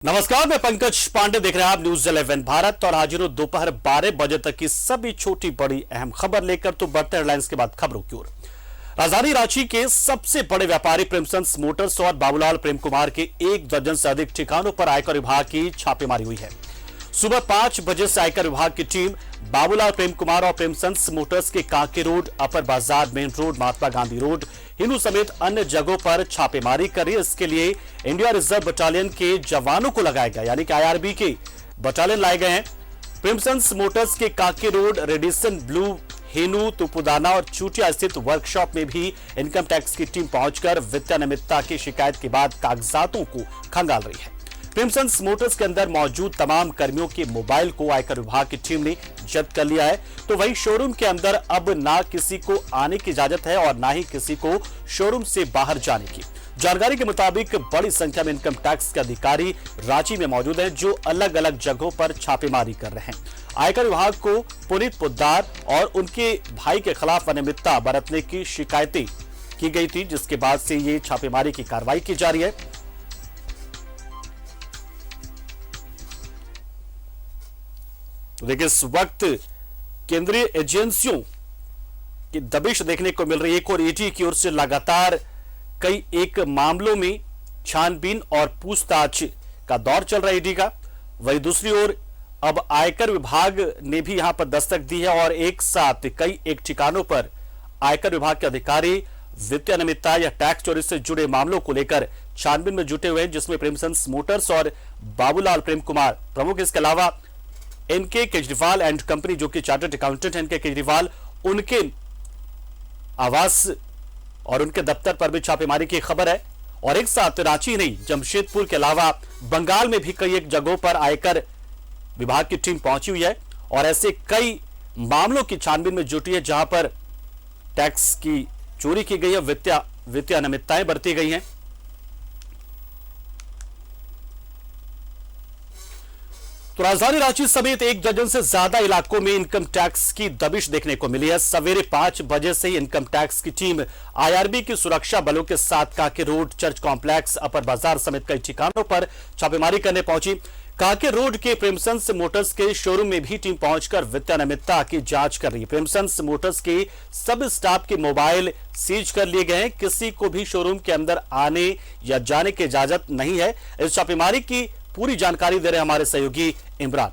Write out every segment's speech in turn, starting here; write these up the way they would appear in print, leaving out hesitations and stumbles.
नमस्कार, मैं पंकज पांडे देख रहे हैं आप न्यूज 11 भारत और हाजिर हूं दोपहर 12 बजे तक की सभी छोटी बड़ी अहम खबर लेकर। तो बढ़ते हेडलाइंस के बाद खबरों की ओर। राजधानी रांची के सबसे बड़े व्यापारी प्रेमचंद मोटर्स और बाबूलाल प्रेम कुमार के 1 दर्जन से अधिक ठिकानों पर आयकर विभाग की छापेमारी हुई है। सुबह 5 बजे से आयकर विभाग की टीम बाबूलाल प्रेम कुमार और प्रेमचंद मोटर्स के कांके रोड, अपर बाजार, main road, Mahatma Gandhi road, Hindu समेत अन्य जगहों पर छापेमारी कर रही है। इसके लिए इंडिया रिजर्व बटालियन के जवानों को लगाया गया, यानी कि आईआरबी के बटालियन लाए गए हैं। प्रेमचंद मोटर्स के Kanke Road, Radisson Blu, Hinoo, Tupudana और चूटिया स्थित वर्कशॉप में भी इनकम टैक्स की टीम पहुंचकर वित्तीय अनियमितता की शिकायत के बाद कागजातों को खंगाल रही है। प्रेमचंद मोटर्स के अंदर मौजूद तमाम कर्मियों के मोबाइल को आयकर विभाग की टीम ने जब्त कर लिया है। तो वहीं शोरूम के अंदर अब ना किसी को आने की इजाजत है और ना ही किसी को शोरूम से बाहर जाने की। जानकारी के मुताबिक बड़ी संख्या में इनकम टैक्स के अधिकारी रांची में मौजूद हैं, जो अलग अलग जगहों पर छापेमारी कर रहे हैं। आयकर विभाग को पुनीत पोद्दार और उनके भाई के खिलाफ अनियमितता बरतने की शिकायतें की गई थी, जिसके बाद से ये छापेमारी की कार्रवाई की जा रही है। देखिए, इस वक्त केंद्रीय एजेंसियों की दबिश देखने को मिल रही है और ईडी की ओर से लगातार कई एक मामलों में छानबीन और पूछताछ का दौर चल रहा है ईडी का। वहीं दूसरी ओर अब आयकर विभाग ने भी यहां पर दस्तक दी है और एक साथ कई एक ठिकानों पर आयकर विभाग के अधिकारी वित्तीय अनियमितता या टैक्स चोरी से जुड़े मामलों को लेकर छानबीन में जुटे हुए हैं, जिसमें प्रेमचंद मोटर्स और बाबूलाल प्रेम कुमार प्रमुख। इसके अलावा एनके केजरीवाल एंड कंपनी, जो कि चार्टर्ड अकाउंटेंट एनके केजरीवाल, उनके आवास और उनके दफ्तर पर भी छापेमारी की खबर है। और एक साथ रांची नहीं, जमशेदपुर के अलावा बंगाल में भी कई एक जगहों पर आयकर विभाग की टीम पहुंची हुई है और ऐसे कई मामलों की छानबीन में जुटी है, जहां पर टैक्स की चोरी की गई है, वित्तीय अनियमितताएं बरती गई हैं। तो राजधानी रांची समेत 1 दर्जन से ज्यादा इलाकों में इनकम टैक्स की दबिश देखने को मिली है। सवेरे 5 बजे से ही इनकम टैक्स की टीम आईआरबी की सुरक्षा बलों के साथ कांके रोड, चर्च कॉम्प्लेक्स, अपर बाजार समेत कई ठिकानों पर छापेमारी करने पहुंची। कांके रोड के प्रेमचंद मोटर्स के शोरूम में भी टीम पहुंचकर वित्तीय अनियमितता की जांच कर रही है। प्रेमचंद मोटर्स के सब स्टाफ के मोबाइल सीज कर लिए गए हैं। किसी को भी शोरूम के अंदर आने या जाने की इजाजत नहीं है। इस छापेमारी की पूरी जानकारी दे रहे हमारे सहयोगी इमरान।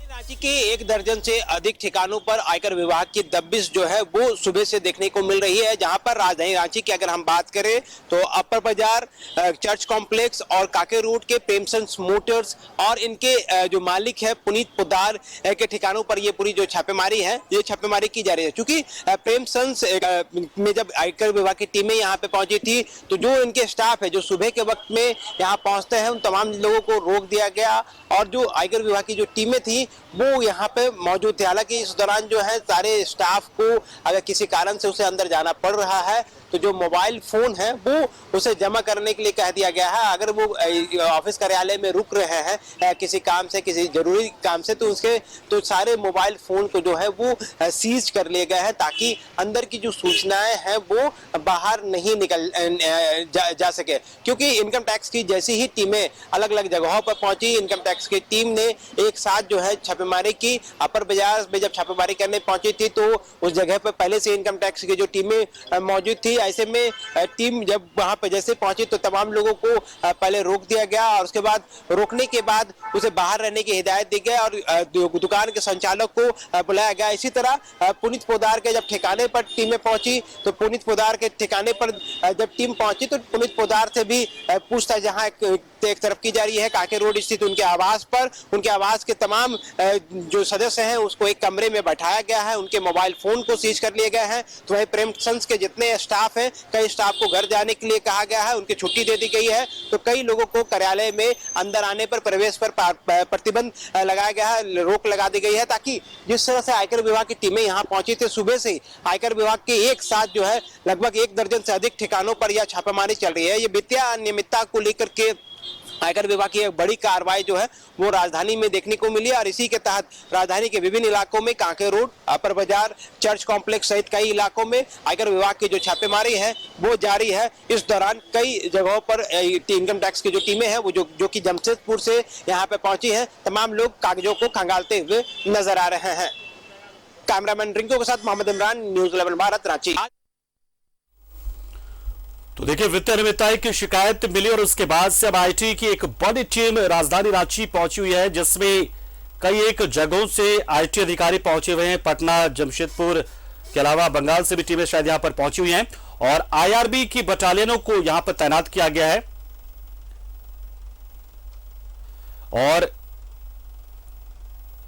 रांची के 1 दर्जन से अधिक ठिकानों पर आयकर विभाग की दबिश जो है वो सुबह से देखने को मिल रही है, जहां पर राजधानी रांची की अगर हम बात करें तो अपर बाजार, चर्च कॉम्प्लेक्स और कांके रोड के प्रेमचंद मोटर्स और इनके जो मालिक है पुनीत पोद्दार के ठिकानों पर ये पूरी जो छापेमारी है, ये छापेमारी की जा रही है। क्योंकि प्रेमचंद में जब आयकर विभाग की टीमें यहाँ पे पहुंची थी तो जो इनके स्टाफ है, जो सुबह के वक्त में यहाँ पहुंचते हैं, उन तमाम लोगों को रोक दिया गया और जो आयकर विभाग की जो टीमें थी वो यहाँ पे मौजूद थे। हालांकि इस दौरान जो है सारे स्टाफ को अगर किसी कारण से उसे अंदर जाना पड़ रहा है तो जो मोबाइल फोन है वो उसे जमा करने के लिए कह दिया गया है। अगर वो ऑफिस कार्यालय में रुक रहे हैं किसी काम से, किसी जरूरी काम से, तो सारे मोबाइल फोन को जो है वो सीज कर लिए गए हैं, ताकि अंदर की जो सूचनाएं हैं वो बाहर नहीं निकल जा सके। क्योंकि इनकम टैक्स की जैसी ही टीमें अलग अलग जगहों पर पहुंची, इनकम टैक्स की टीम ने एक साथ जो है छापेमारी की। अपर बाजार में जब छापेमारी करने पहुंची थी तो उस जगह पर पहले से इनकम टैक्स की जो टीमें मौजूद थी। ऐसे में टीम जब वहां पर जैसे पहुंची तो तमाम लोगों को पहले रोक दिया गया और उसके बाद रोकने के बाद उसे बाहर रहने की हिदायत दी गई और दुकान के संचालक को बुलाया गया। इसी तरह पुनीत पोद्दार के जब ठिकाने पर टीमें पहुंची तो पुनीत पोद्दार के ठिकाने पर जब टीम पहुंची तो पुनीत पोद्दार से भी पूछताछ जहां एक तरफ की जा रही है कांके रोड स्थित उनके आवास पर। उनके आवास के तमाम जो सदस्य हैं उसको एक कमरे में बैठाया गया है, उनके मोबाइल फोन को सीज कर लिए गए हैं। तो वही प्रेमचंद के जितने स्टाफ हैं, कई स्टाफ को घर जाने के लिए कहा गया है, उनकी छुट्टी दे दी गई है। तो कई लोगों को कार्यालय में अंदर आने पर, प्रवेश पर प्रतिबंध लगाया गया है, रोक लगा दी गई है, ताकि जिस तरह से आयकर विभाग की टीमें यहाँ पहुंची थी सुबह से, आयकर विभाग के एक साथ जो है लगभग 1 दर्जन से अधिक ठिकानों पर यह छापेमारी चल रही है। ये वित्तीय अनियमितता को लेकर के आयकर विभाग की एक बड़ी कार्रवाई जो है वो राजधानी में देखने को मिली और इसी के तहत राजधानी के विभिन्न इलाकों में कांके रोड, अपर बाजार, चर्च कॉम्प्लेक्स सहित कई इलाकों में आयकर विभाग की जो छापेमारी है वो जारी है। इस दौरान कई जगहों पर इनकम टैक्स की जो टीमें हैं वो जो कि जमशेदपुर से यहाँ पे पहुंची हैं, तमाम लोग कागजों को खंगालते हुए नजर आ रहे हैं। कैमरामैन रिंकू के साथ मोहम्मद इमरान, न्यूज़ 11 भारत, रांची। तो देखिए, वित्तीय अनियमितता की शिकायत मिली और उसके बाद से अब आईटी की एक बड़ी टीम राजधानी रांची पहुंची हुई है, जिसमें कई एक जगहों से आईटी अधिकारी पहुंचे हुए हैं। पटना, जमशेदपुर के अलावा बंगाल से भी टीमें शायद यहां पर पहुंची हुई हैं और आईआरबी की बटालियनों को यहां पर तैनात किया गया है। और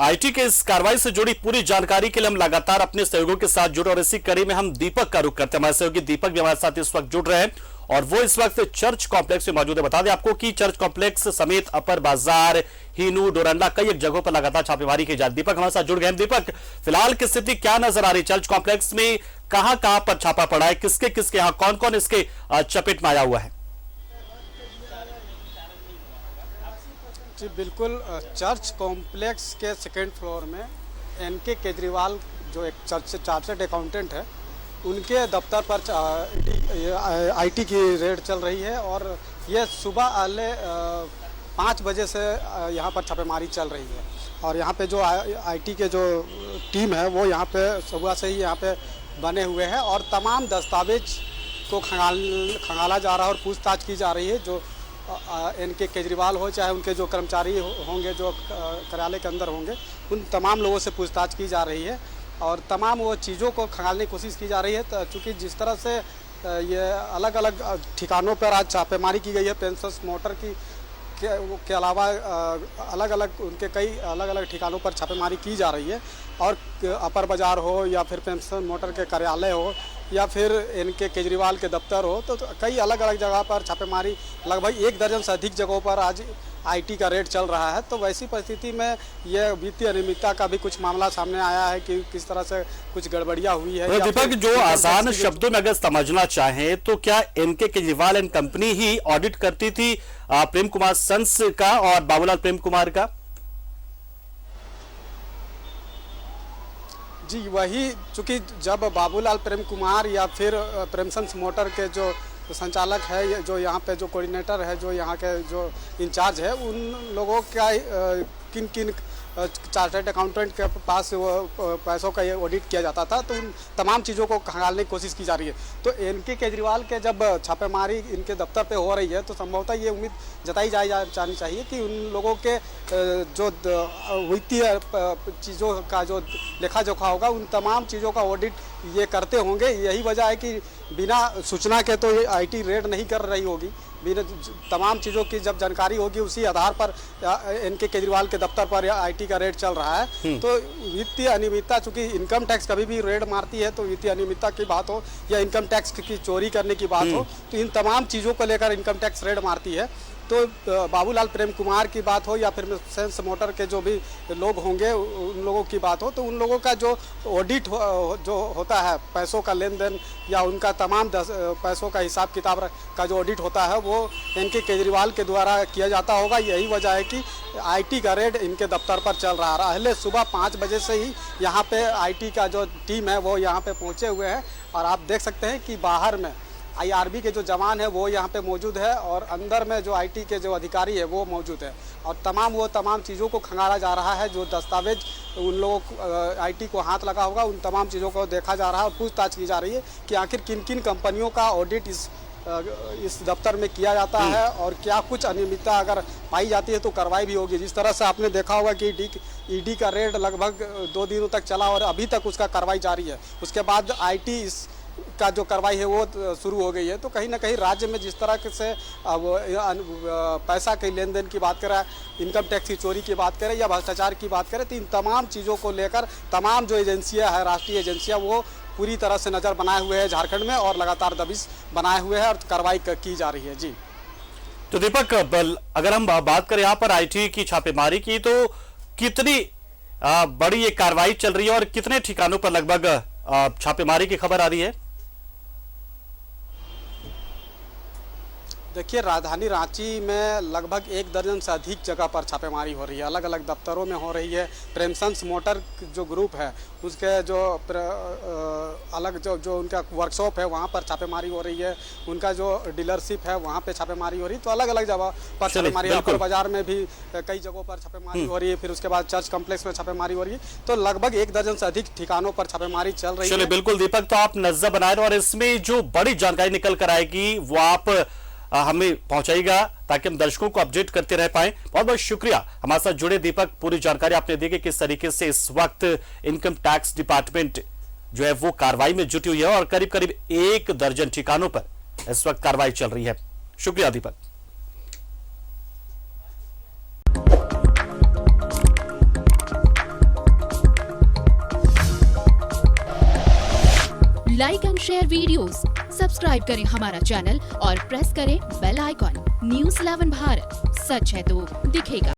आईटी के इस कार्रवाई से जुड़ी पूरी जानकारी के लिए हम लगातार अपने सहयोगियों के साथ जुड़े और इसी कड़ी में हम दीपक का रुख करते हैं। हमारे सहयोगी दीपक भी हमारे साथ इस वक्त जुड़ रहे हैं और वो इस वक्त चर्च कॉम्प्लेक्स में मौजूद है। बता दें आपको कि चर्च कॉम्प्लेक्स समेत अपर बाजार, हीनू, डोरंडा कई एक जगहों पर लगातार छापेमारी की जा रही है। दीपक हमारे साथ जुड़ गए हैं। दीपक, फिलहाल की स्थिति क्या नजर आ रही है? चर्च कॉम्प्लेक्स में कहां कहां पर छापा पड़ा है, किसके किसके यहां, कौन कौन इसके चपेट में आया हुआ है? जी बिल्कुल, चर्च कॉम्प्लेक्स के सेकेंड फ्लोर में एनके केजरीवाल जो एक चार्टर्ड अकाउंटेंट है, उनके दफ्तर पर आईटी की रेड चल रही है और ये सुबह 5 बजे से यहाँ पर छापेमारी चल रही है। और यहाँ पे जो आईटी के जो टीम है वो यहाँ पे सुबह से ही यहाँ पे बने हुए हैं और तमाम दस्तावेज को खंगाला जा रहा है और पूछताछ की जा रही है। जो एनके केजरीवाल हो चाहे उनके जो कर्मचारी होंगे जो कार्यालय के अंदर होंगे, उन तमाम लोगों से पूछताछ की जा रही है और तमाम वो चीज़ों को खंगालने की कोशिश की जा रही है। चूँकि जिस तरह से ये अलग अलग ठिकानों पर आज छापेमारी की गई है, पेंशन्स मोटर के अलावा अलग अलग उनके कई अलग अलग ठिकानों पर छापेमारी की जा रही है और अपर बाजार हो या फिर पेंशन मोटर के कार्यालय हो या फिर इनके केजरीवाल के दफ्तर हो, तो कई अलग अलग जगह पर छापेमारी लगभग 1 दर्जन से अधिक जगहों पर आज आईटी का रेड चल रहा है। तो वैसी परिस्थिति में यह वित्तीय अनियमितता का भी कुछ मामला सामने आया है कि किस तरह से कुछ गड़बड़ियां हुई है। दीपक, जो आसान शब्दों में अगर समझना चाहें तो क्या एनके केजरीवाल एंड कंपनी ही ऑडिट करती थी प्रेम कुमार सन्स का और बाबूलाल प्रेम कुमार का? जी वही, चूँकि जब बाबूलाल प्रेम कुमार या फिर प्रेमसन्स मोटर के जो संचालक है, जो यहाँ पे जो कोऑर्डिनेटर है, जो यहाँ के जो इंचार्ज है, उन लोगों का किन किन चार्टर्ड अकाउंटेंट के पास वो पैसों का ये ऑडिट किया जाता था, तो उन तमाम चीज़ों को खंगालने की कोशिश की जा रही है। तो एनके केजरीवाल के जब छापेमारी इनके दफ्तर पे हो रही है तो संभवतः ये उम्मीद जताई जानी चाहिए कि उन लोगों के जो वित्तीय चीज़ों का जो लेखा जोखा होगा, उन तमाम चीज़ों का ऑडिट ये करते होंगे। यही वजह है कि बिना सूचना के तो ये आईटी रेड नहीं कर रही होगी। बिना तमाम चीज़ों की जब जानकारी होगी उसी आधार पर एनके केजरीवाल के दफ्तर पर आईटी का रेड चल रहा है। तो वित्तीय अनियमितता, चूंकि इनकम टैक्स कभी भी रेड मारती है, तो वित्तीय अनियमितता की बात हो या इनकम टैक्स की चोरी करने की बात हो, तो इन तमाम चीज़ों को लेकर इनकम टैक्स रेड मारती है। तो बाबूलाल प्रेम कुमार की बात हो या फिर सेंस मोटर के जो भी लोग होंगे उन लोगों की बात हो, तो उन लोगों का जो ऑडिट जो होता है, पैसों का लेन देन या उनका तमाम पैसों का हिसाब किताब का जो ऑडिट होता है, वो एनके केजरीवाल के द्वारा किया जाता होगा। यही वजह है कि आईटी का रेड इनके दफ्तर पर चल रहा है। पहले सुबह 5 बजे से ही यहाँ पे आईटी का जो टीम है वो यहाँ पे पहुँचे हुए हैं और आप देख सकते हैं कि बाहर में आईआरबी के जो जवान है वो यहाँ पे मौजूद है और अंदर में जो आईटी के जो अधिकारी है वो मौजूद है और तमाम चीज़ों को खंगाला जा रहा है। जो दस्तावेज उन लोगों आईटी को हाथ लगा होगा, उन तमाम चीज़ों को देखा जा रहा है और पूछताछ की जा रही है कि आखिर किन किन कंपनियों का ऑडिट इस दफ्तर में किया जाता है और क्या कुछ अनियमितता अगर पाई जाती है तो कार्रवाई भी होगी। जिस तरह से आपने देखा होगा कि ईडी का रेड लगभग 2 दिनों तक चला और अभी तक उसका कार्रवाई जारी है। उसके बाद आईटी का जो कार्रवाई है वो शुरू हो गई है। तो कहीं ना कहीं राज्य में जिस तरह से पैसा के लेन देन की बात करें, इनकम टैक्स की चोरी की बात करें या भ्रष्टाचार की बात करें, तो इन तमाम चीज़ों को लेकर तमाम जो एजेंसियां हैं, राष्ट्रीय एजेंसियां, वो पूरी तरह से नज़र बनाए हुए हैं झारखंड में और लगातार दबिश बनाए हुए हैं और कार्रवाई की जा रही है। जी तो दीपक, अगर हम बात करें यहाँ पर आईटी की छापेमारी की, तो कितनी बड़ी ये कार्रवाई चल रही है और कितने ठिकानों पर लगभग छापेमारी की खबर आ रही है? देखिए, राजधानी रांची में लगभग 1 दर्जन से अधिक जगह पर छापेमारी हो रही है। अलग अलग दफ्तरों में हो रही है। प्रेमसंस मोटर जो ग्रुप है उसके जो अलग जो उनका वर्कशॉप है वहाँ पर छापेमारी हो रही है। उनका जो डीलरशिप है वहाँ पे छापेमारी हो रही है। तो अलग अलग जगह पर छापेमारी, अपर बाजार में भी कई जगहों पर छापेमारी हो रही है। फिर उसके बाद चर्च कॉम्प्लेक्स में छापेमारी हो रही है। तो लगभग 1 दर्जन से अधिक ठिकानों पर छापेमारी चल रही है। चलिए बिल्कुल दीपक, तो आप नजर बनाए रहे और इसमें जो बड़ी जानकारी निकल कर आएगी वो आप हमें पहुंचाइएगा ताकि हम दर्शकों को अपडेट करते रह पाए। बहुत बहुत शुक्रिया हमारे साथ जुड़े दीपक, पूरी जानकारी आपने दी कि किस तरीके से इस वक्त इनकम टैक्स डिपार्टमेंट जो है वो कार्रवाई में जुटी हुई है और करीब करीब 1 दर्जन ठिकानों पर इस वक्त कार्रवाई चल रही है। शुक्रिया Deepak. Like and share videos, subscribe करें हमारा चैनल और प्रेस करें बेल आइकॉन। न्यूज़ 11 भारत, सच है तो दिखेगा।